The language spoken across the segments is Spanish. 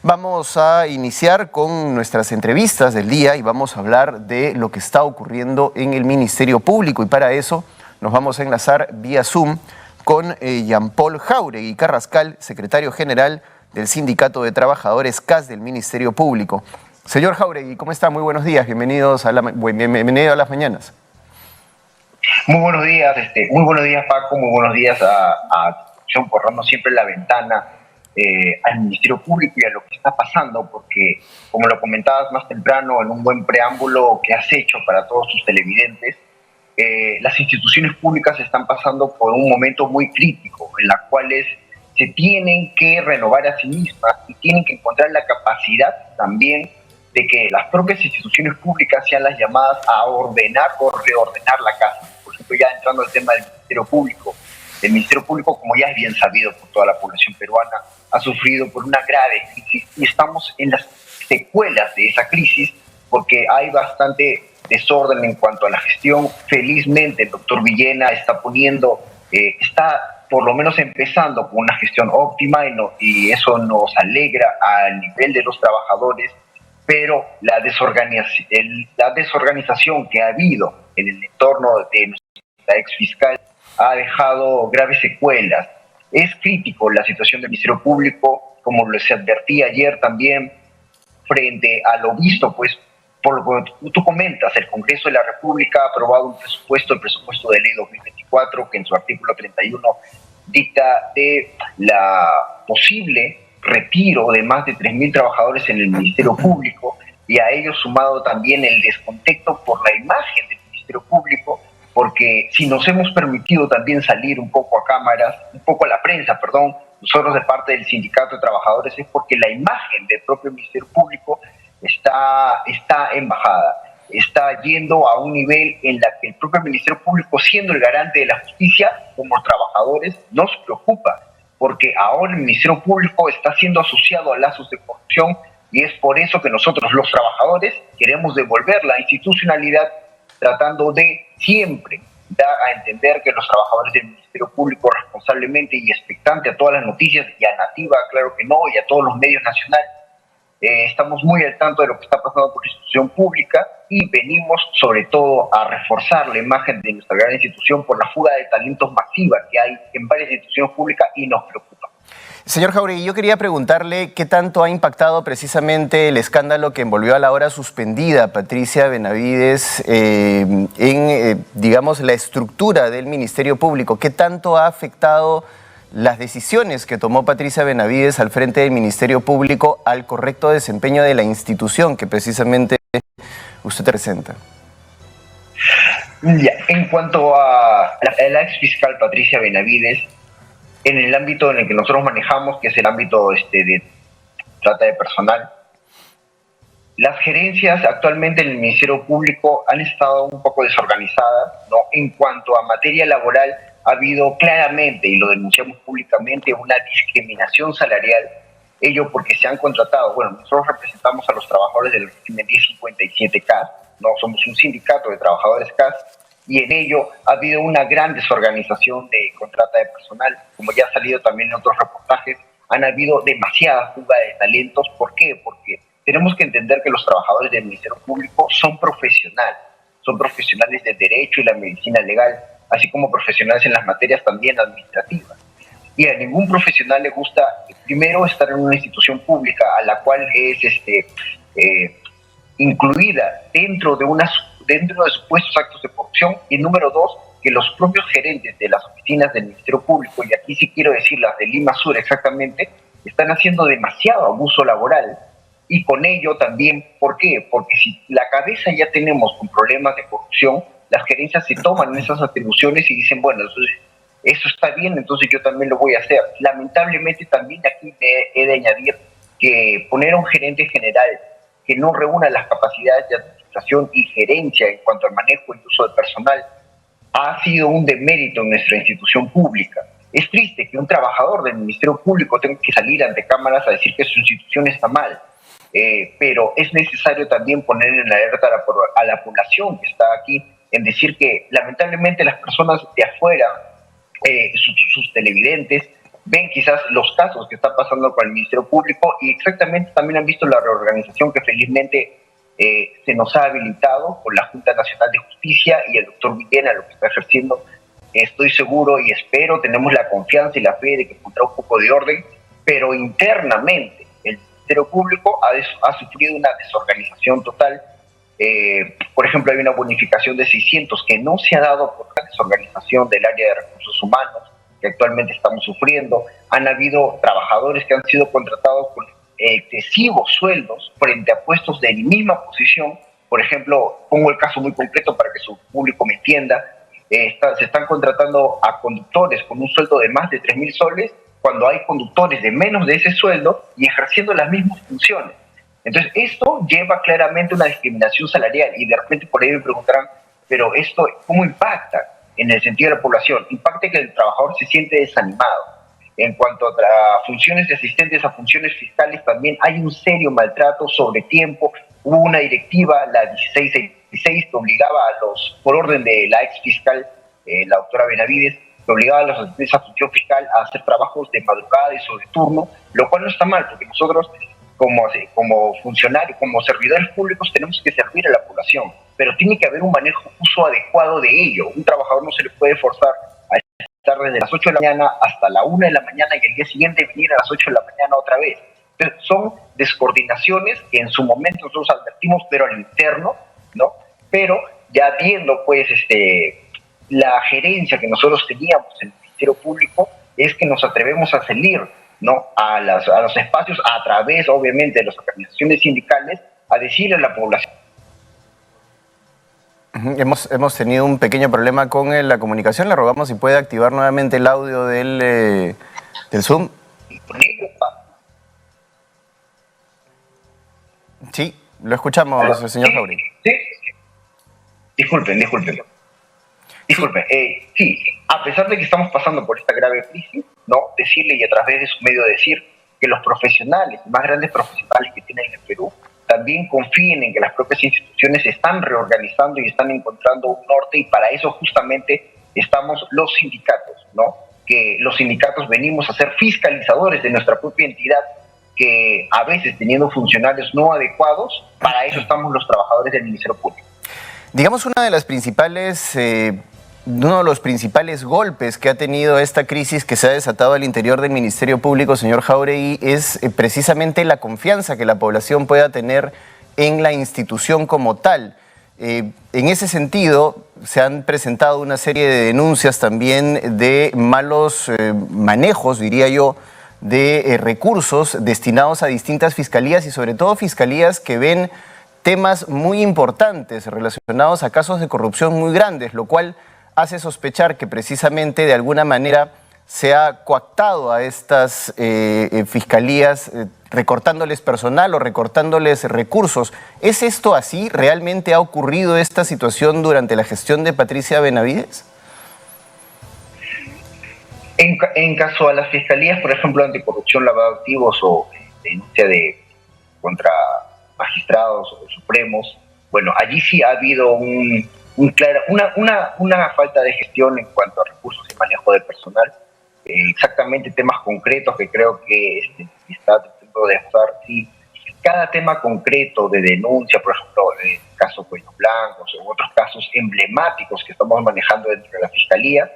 Vamos a iniciar con nuestras entrevistas del día y vamos a hablar de lo que está ocurriendo en el Ministerio Público, y para eso nos vamos a enlazar vía Zoom con Jean-Paul Jáuregui Carrascal, secretario general del Sindicato de Trabajadores CAS del Ministerio Público. Señor Jáuregui, ¿cómo está? Muy buenos días, bienvenido a las mañanas. Muy buenos días Paco, muy buenos días a John, corrando siempre la ventana al Ministerio Público y a lo que está pasando, porque como lo comentabas más temprano en un buen preámbulo que has hecho para todos tus televidentes, las instituciones públicas están pasando por un momento muy crítico en las cuales se tienen que renovar a sí mismas y tienen que encontrar la capacidad también de que las propias instituciones públicas sean las llamadas a ordenar o reordenar la casa. Por ejemplo, ya entrando al tema del Ministerio Público. El Ministerio Público, como ya es bien sabido por toda la población peruana, ha sufrido por una grave crisis y estamos en las secuelas de esa crisis porque hay bastante desorden en cuanto a la gestión. Felizmente, el doctor Villena está por lo menos empezando con una gestión óptima y eso nos alegra al nivel de los trabajadores, pero la desorganización que ha habido en el entorno de nuestra ex fiscal ha dejado graves secuelas. Es crítico la situación del Ministerio Público, como se advertía ayer también, frente a lo visto, pues, por lo que tú comentas. El Congreso de la República ha aprobado el presupuesto de ley 2024, que en su artículo 31 dicta de la posible retiro de más de 3.000 trabajadores en el Ministerio Público, y a ello sumado también el descontento por la imagen del Ministerio Público, porque si nos hemos permitido también salir un poco a cámaras, un poco a la prensa, nosotros de parte del Sindicato de Trabajadores, es porque la imagen del propio Ministerio Público está en bajada, está yendo a un nivel en la que el propio Ministerio Público, siendo el garante de la justicia, como trabajadores, nos preocupa, porque ahora el Ministerio Público está siendo asociado a lazos de corrupción, y es por eso que nosotros, los trabajadores, queremos devolver la institucionalidad, tratando de siempre dar a entender que los trabajadores del Ministerio Público, responsablemente y expectante a todas las noticias, y a Nativa, claro que no, y a todos los medios nacionales, estamos muy al tanto de lo que está pasando por la institución pública, y venimos sobre todo a reforzar la imagen de nuestra gran institución por la fuga de talentos masiva que hay en varias instituciones públicas y nos preocupa. Señor Jáuregui, yo quería preguntarle qué tanto ha impactado precisamente el escándalo que envolvió a la ahora suspendida Patricia Benavides digamos, la estructura del Ministerio Público. ¿Qué tanto ha afectado las decisiones que tomó Patricia Benavides al frente del Ministerio Público al correcto desempeño de la institución que precisamente usted representa? Ya, en cuanto a la ex fiscal Patricia Benavides, en el ámbito en el que nosotros manejamos, que es el ámbito de trata de personal, las gerencias actualmente en el Ministerio Público han estado un poco desorganizadas, ¿no? En cuanto a materia laboral, ha habido claramente, y lo denunciamos públicamente, una discriminación salarial, ello porque se han contratado, nosotros representamos a los trabajadores del régimen 1057 CAS, ¿no? Somos un sindicato de trabajadores CAS, y en ello ha habido una gran desorganización de contrata de personal. Como ya ha salido también en otros reportajes, han habido demasiada fuga de talentos. ¿Por qué? Porque tenemos que entender que los trabajadores del Ministerio Público son profesionales del derecho y la medicina legal, así como profesionales en las materias también administrativas. Y a ningún profesional le gusta, primero, estar en una institución pública a la cual es incluida dentro de supuestos actos de corrupción, y número dos, que los propios gerentes de las oficinas del Ministerio Público, y aquí sí quiero decir las de Lima Sur exactamente, están haciendo demasiado abuso laboral. Y con ello también, ¿por qué? Porque si la cabeza ya tenemos con problemas de corrupción, las gerencias se toman esas atribuciones y dicen, entonces eso está bien, entonces yo también lo voy a hacer. Lamentablemente también aquí he de añadir que poner a un gerente general que no reúna las capacidades de administración y gerencia en cuanto al manejo y uso de personal ha sido un demérito en nuestra institución pública. Es triste que un trabajador del Ministerio Público tenga que salir ante cámaras a decir que su institución está mal, pero es necesario también poner en alerta a la población que está aquí, en decir que lamentablemente las personas de afuera, sus televidentes, ven quizás los casos que está pasando con el Ministerio Público y exactamente también han visto la reorganización que felizmente se nos ha habilitado con la Junta Nacional de Justicia y el doctor Villena, lo que está ejerciendo. Estoy seguro y espero, tenemos la confianza y la fe de que pondrá un poco de orden, pero internamente el Ministerio Público ha sufrido una desorganización total. Por ejemplo, hay una bonificación de 600 que no se ha dado por la desorganización del área de recursos humanos que actualmente estamos sufriendo. Han habido trabajadores que han sido contratados con excesivos sueldos frente a puestos de misma posición. Por ejemplo, pongo el caso muy concreto para que su público me entienda. Se están contratando a conductores con un sueldo de más de 3.000 soles cuando hay conductores de menos de ese sueldo y ejerciendo las mismas funciones. Entonces, esto lleva claramente una discriminación salarial y de repente por ahí me preguntarán, pero esto, ¿cómo impacta en el sentido de la población? Impacta que el trabajador se siente desanimado. En cuanto a funciones de asistentes a funciones fiscales, también hay un serio maltrato sobre tiempo. Hubo una directiva, la 1666, que obligaba por orden de la ex fiscal, la doctora Benavides, que obligaba a los asistentes a función fiscal a hacer trabajos de madrugada y sobre turno, lo cual no está mal, porque nosotros como funcionarios, como servidores públicos, tenemos que servir a la población, pero tiene que haber un uso adecuado de ello. Un trabajador no se le puede forzar a estar desde las 8 de la mañana hasta la 1 de la mañana y el día siguiente venir a las 8 de la mañana otra vez. Entonces, son descoordinaciones que en su momento nosotros advertimos, pero al interno, ¿no? Pero ya viendo, pues, la gerencia que nosotros teníamos en el Ministerio Público, es que nos atrevemos a salir, ¿no?, a los espacios a través, obviamente, de las organizaciones sindicales, a decirle a la población. Hemos tenido un pequeño problema con la comunicación. Le rogamos si puede activar nuevamente el audio del Zoom. Sí, lo escuchamos, señor Jauregui. Sí. Disculpen. Disculpe, sí, a pesar de que estamos pasando por esta grave crisis, ¿no?, decirle y a través de su medio decir que los profesionales, más grandes profesionales que tienen en el Perú, también confíen en que las propias instituciones se están reorganizando y están encontrando un norte, y para eso justamente estamos los sindicatos, ¿no? Que los sindicatos venimos a ser fiscalizadores de nuestra propia entidad, que a veces teniendo funcionarios no adecuados, para eso estamos los trabajadores del Ministerio Público. Digamos, uno de los principales golpes que ha tenido esta crisis que se ha desatado al interior del Ministerio Público, señor Jauregui, es precisamente la confianza que la población pueda tener en la institución como tal. En ese sentido, se han presentado una serie de denuncias también de malos manejos, diría yo, de recursos destinados a distintas fiscalías y sobre todo fiscalías que ven temas muy importantes relacionados a casos de corrupción muy grandes, lo cual hace sospechar que precisamente de alguna manera se ha coactado a estas fiscalías recortándoles personal o recortándoles recursos. ¿Es esto así? ¿Realmente ha ocurrido esta situación durante la gestión de Patricia Benavides? En caso a las fiscalías, por ejemplo, anticorrupción, lavado de activos o denuncia contra magistrados o supremos, bueno, allí sí ha habido una falta de gestión en cuanto a recursos y manejo de personal. Exactamente temas concretos que creo que está tratando de hacer, sí. Cada tema concreto de denuncia, por ejemplo, el caso Cuellos Blancos o otros casos emblemáticos que estamos manejando dentro de la Fiscalía,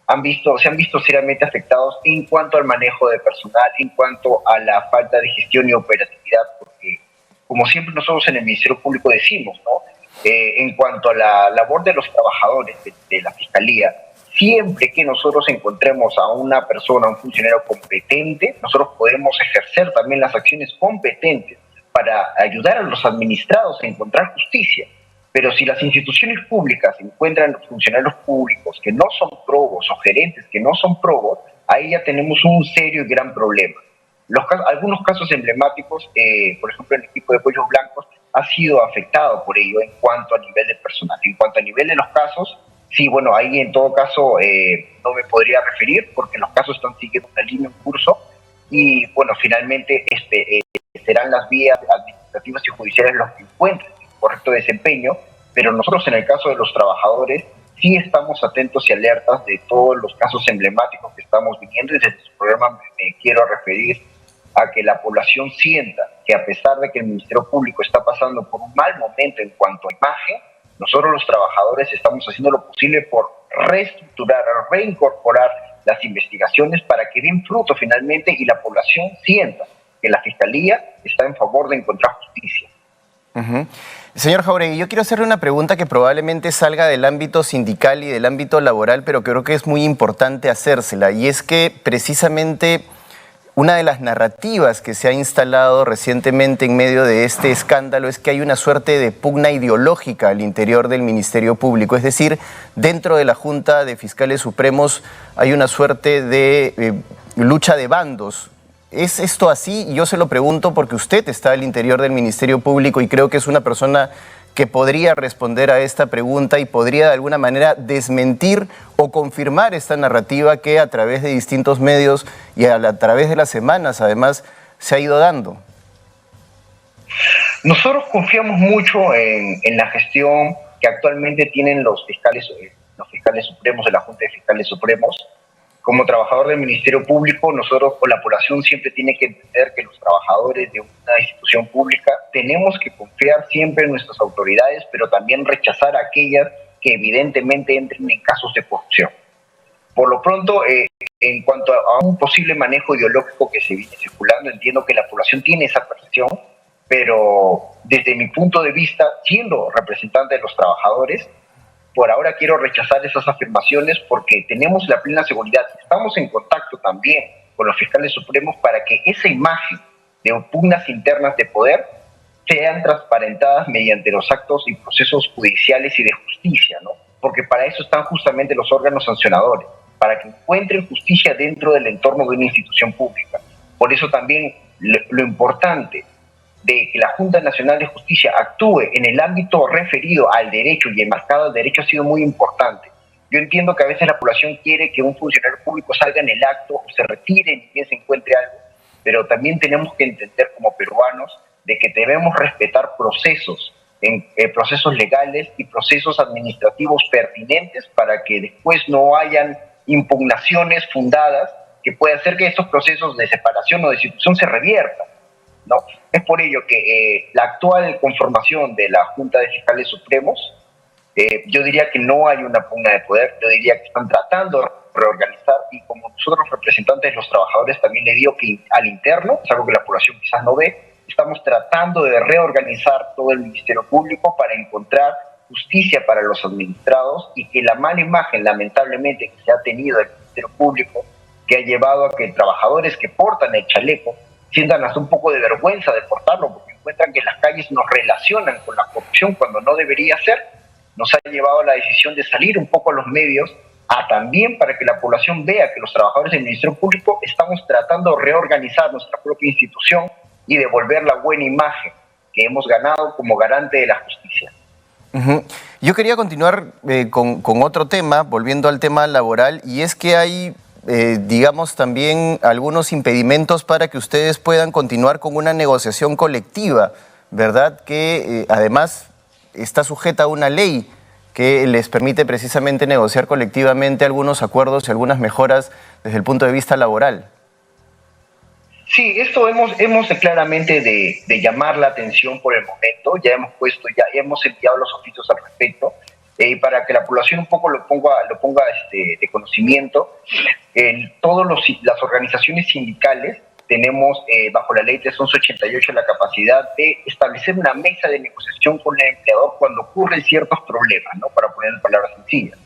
se han visto seriamente afectados en cuanto al manejo de personal, en cuanto a la falta de gestión y operatividad, porque como siempre nosotros en el Ministerio Público decimos, ¿no?, en cuanto a la labor de los trabajadores de la Fiscalía, siempre que nosotros encontremos a una persona, un funcionario competente, nosotros podemos ejercer también las acciones competentes para ayudar a los administrados a encontrar justicia. Pero si las instituciones públicas encuentran funcionarios públicos que no son probos o gerentes que no son probos, ahí ya tenemos un serio y gran problema. Algunos casos emblemáticos, por ejemplo, el equipo de Cuellos Blancos ha sido afectado por ello en cuanto a nivel de personal. En cuanto a nivel de los casos, sí, bueno, ahí en todo caso no me podría referir porque los casos están siguiendo una línea en curso y, bueno, finalmente serán las vías administrativas y judiciales los que encuentren correcto desempeño, pero nosotros en el caso de los trabajadores sí estamos atentos y alertas de todos los casos emblemáticos que estamos viviendo, y desde su programa me quiero referir a que la población sienta que, a pesar de que el Ministerio Público está pasando por un mal momento en cuanto a imagen, nosotros los trabajadores estamos haciendo lo posible por reestructurar, reincorporar las investigaciones para que den fruto finalmente y la población sienta que la Fiscalía está en favor de encontrar justicia. Señor Jáuregui, yo quiero hacerle una pregunta que probablemente salga del ámbito sindical y del ámbito laboral, pero creo que es muy importante hacérsela, y es que precisamente una de las narrativas que se ha instalado recientemente en medio de este escándalo es que hay una suerte de pugna ideológica al interior del Ministerio Público. Es decir, dentro de la Junta de Fiscales Supremos hay una suerte de lucha de bandos. ¿Es esto así? Yo se lo pregunto porque usted está al interior del Ministerio Público y creo que es una persona que podría responder a esta pregunta y podría de alguna manera desmentir o confirmar esta narrativa que a través de distintos medios y a través de las semanas además se ha ido dando. Nosotros confiamos mucho en la gestión que actualmente tienen los fiscales supremos de la Junta de Fiscales Supremos. Como trabajador del Ministerio Público, nosotros o la población siempre tiene que entender que los trabajadores de una institución pública tenemos que confiar siempre en nuestras autoridades, pero también rechazar a aquellas que evidentemente entren en casos de corrupción. Por lo pronto, en cuanto a un posible manejo ideológico que se viene circulando, entiendo que la población tiene esa percepción, pero desde mi punto de vista, siendo representante de los trabajadores, por ahora quiero rechazar esas afirmaciones porque tenemos la plena seguridad. Estamos en contacto también con los fiscales supremos para que esa imagen de pugnas internas de poder sean transparentadas mediante los actos y procesos judiciales y de justicia, ¿no? Porque para eso están justamente los órganos sancionadores, para que encuentren justicia dentro del entorno de una institución pública. Por eso también lo importante de que la Junta Nacional de Justicia actúe en el ámbito referido al derecho y enmarcado al derecho ha sido muy importante. Yo entiendo que a veces la población quiere que un funcionario público salga en el acto o se retire y bien se encuentre algo, pero también tenemos que entender como peruanos de que debemos respetar procesos legales y procesos administrativos pertinentes para que después no hayan impugnaciones fundadas que puedan hacer que estos procesos de separación o de destitución se reviertan, ¿no? Es por ello que la actual conformación de la Junta de Fiscales Supremos, yo diría que no hay una pugna de poder, yo diría que están tratando de reorganizar, y como nosotros representantes de los trabajadores también le digo que al interno, es algo que la población quizás no ve, estamos tratando de reorganizar todo el Ministerio Público para encontrar justicia para los administrados y que la mala imagen, lamentablemente, que se ha tenido del Ministerio Público, que ha llevado a que trabajadores que portan el chaleco sientan hasta un poco de vergüenza de portarlo porque encuentran que las calles nos relacionan con la corrupción cuando no debería ser, nos ha llevado a la decisión de salir un poco a los medios también para que la población vea que los trabajadores del Ministerio Público estamos tratando de reorganizar nuestra propia institución y devolver la buena imagen que hemos ganado como garante de la justicia. Yo quería continuar con otro tema, volviendo al tema laboral, y es que hay digamos, también algunos impedimentos para que ustedes puedan continuar con una negociación colectiva, ¿verdad? Que además está sujeta a una ley que les permite precisamente negociar colectivamente algunos acuerdos y algunas mejoras desde el punto de vista laboral. Sí, esto hemos claramente de llamar la atención por el momento, ya hemos enviado los oficios al respecto, para que la población un poco lo ponga de conocimiento. Todas las organizaciones sindicales tenemos bajo la ley 388 la capacidad de establecer una mesa de negociación con el empleador cuando ocurren ciertos problemas, ¿no? Para poner en palabras sencillas.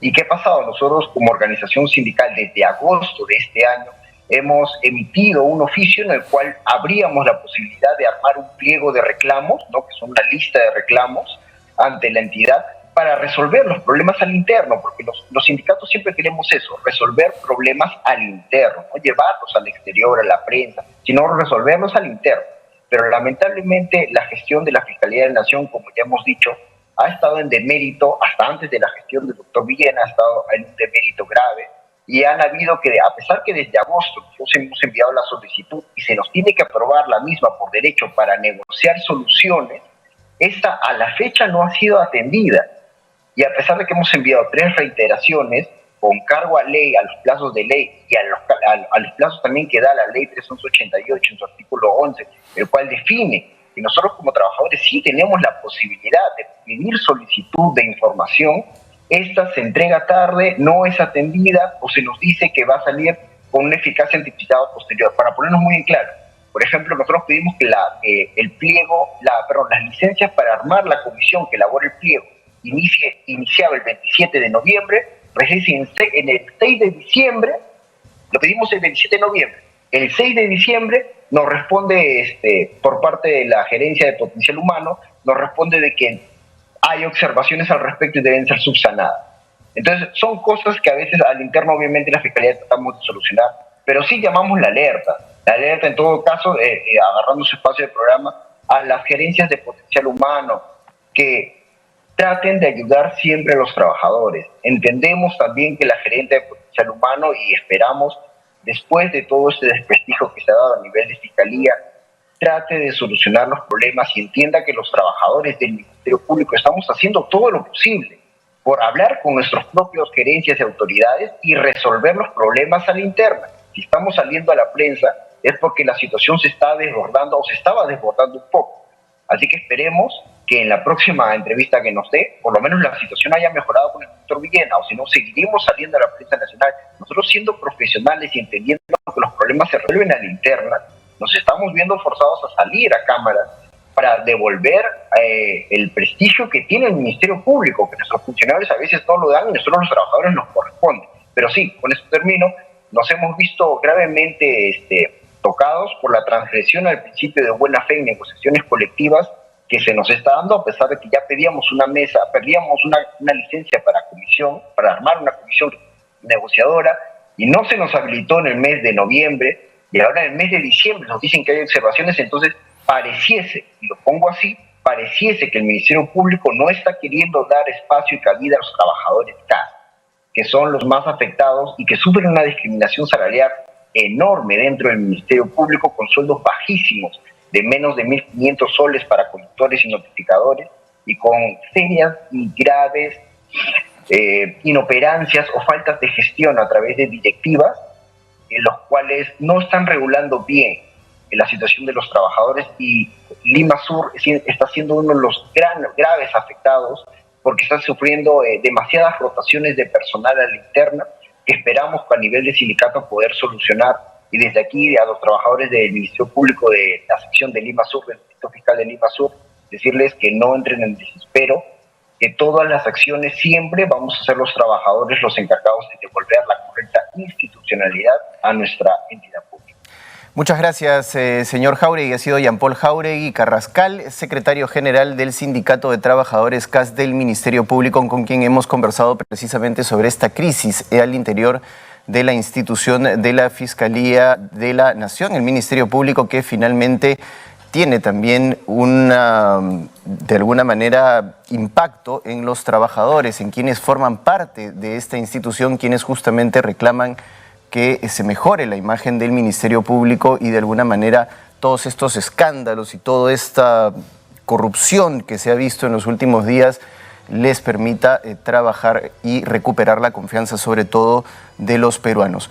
¿Y qué ha pasado? Nosotros como organización sindical desde agosto de este año hemos emitido un oficio en el cual abríamos la posibilidad de armar un pliego de reclamos, ¿no? Que son una lista de reclamos ante la entidad, para resolver los problemas al interno, porque los sindicatos siempre queremos eso, resolver problemas al interno, no llevarlos al exterior, a la prensa, sino resolverlos al interno. Pero lamentablemente la gestión de la Fiscalía de la Nación, como ya hemos dicho, ha estado en demérito, hasta antes de la gestión del doctor Villena, ha estado en un demérito grave, y han habido que, a pesar que desde agosto nosotros hemos enviado la solicitud y se nos tiene que aprobar la misma por derecho para negociar soluciones, esta a la fecha no ha sido atendida. Y a pesar de que hemos enviado 3 reiteraciones con cargo a ley, a los plazos de ley y a los plazos también que da la ley 388 en su artículo 11, el cual define que nosotros como trabajadores sí tenemos la posibilidad de pedir solicitud de información, esta se entrega tarde, no es atendida o se nos dice que va a salir con una eficacia anticipada posterior. Para ponernos muy en claro, por ejemplo, nosotros pedimos que el pliego, las licencias para armar la comisión que elabore el pliego iniciaba el 27 de noviembre, recién en el 6 de diciembre, lo pedimos el 27 de noviembre, el 6 de diciembre nos responde por parte de la Gerencia de Potencial Humano, nos responde de que hay observaciones al respecto y deben ser subsanadas. Entonces, son cosas que a veces al interno, obviamente, la Fiscalía tratamos de solucionar, pero sí llamamos la alerta. La alerta, en todo caso, agarrando su espacio de programa, a las gerencias de potencial humano, que traten de ayudar siempre a los trabajadores. Entendemos también que la gerente de potencial humano, y esperamos, después de todo este desprestigio que se ha dado a nivel de Fiscalía, trate de solucionar los problemas y entienda que los trabajadores del Ministerio Público estamos haciendo todo lo posible por hablar con nuestros propios gerencias y autoridades y resolver los problemas a la interna. Si estamos saliendo a la prensa es porque la situación se está desbordando o se estaba desbordando un poco. Así que esperemos que en la próxima entrevista que nos dé, por lo menos la situación haya mejorado con el doctor Villena, o si no, seguiremos saliendo a la prensa nacional. Nosotros, siendo profesionales y entendiendo que los problemas se resuelven a la interna, nos estamos viendo forzados a salir a cámara para devolver el prestigio que tiene el Ministerio Público, que nuestros funcionarios a veces no lo dan y nosotros los trabajadores nos corresponde. Pero sí, con esto termino, nos hemos visto gravemente tocados por la transgresión al principio de buena fe en negociaciones colectivas que se nos está dando, a pesar de que ya pedíamos una licencia para armar una comisión negociadora, y no se nos habilitó en el mes de noviembre, y ahora en el mes de diciembre nos dicen que hay observaciones. Entonces pareciese, y lo pongo así, pareciese que el Ministerio Público no está queriendo dar espacio y cabida a los trabajadores CAS, que son los más afectados y que sufren una discriminación salarial enorme dentro del Ministerio Público, con sueldos bajísimos de menos de 1.500 soles para conductores y notificadores, y con serias y graves inoperancias o faltas de gestión a través de directivas, en los cuales no están regulando bien la situación de los trabajadores, y Lima Sur está siendo uno de los graves afectados porque está sufriendo demasiadas rotaciones de personal a la interna, que esperamos que a nivel de sindicato poder solucionar. Y desde aquí a los trabajadores del Ministerio Público de la sección de Lima Sur, del Distrito Fiscal de Lima Sur, decirles que no entren en desespero, que todas las acciones siempre vamos a ser los trabajadores los encargados de devolver la correcta institucionalidad a nuestra entidad pública. Muchas gracias, señor Jáuregui. Ha sido Jean-Paul Jáuregui Carrascal, secretario general del Sindicato de Trabajadores CAS del Ministerio Público, con quien hemos conversado precisamente sobre esta crisis al interior de la institución de la Fiscalía de la Nación, el Ministerio Público, que finalmente tiene también de alguna manera, impacto en los trabajadores, en quienes forman parte de esta institución, quienes justamente reclaman que se mejore la imagen del Ministerio Público y de alguna manera todos estos escándalos y toda esta corrupción que se ha visto en los últimos días les permita trabajar y recuperar la confianza, sobre todo de los peruanos.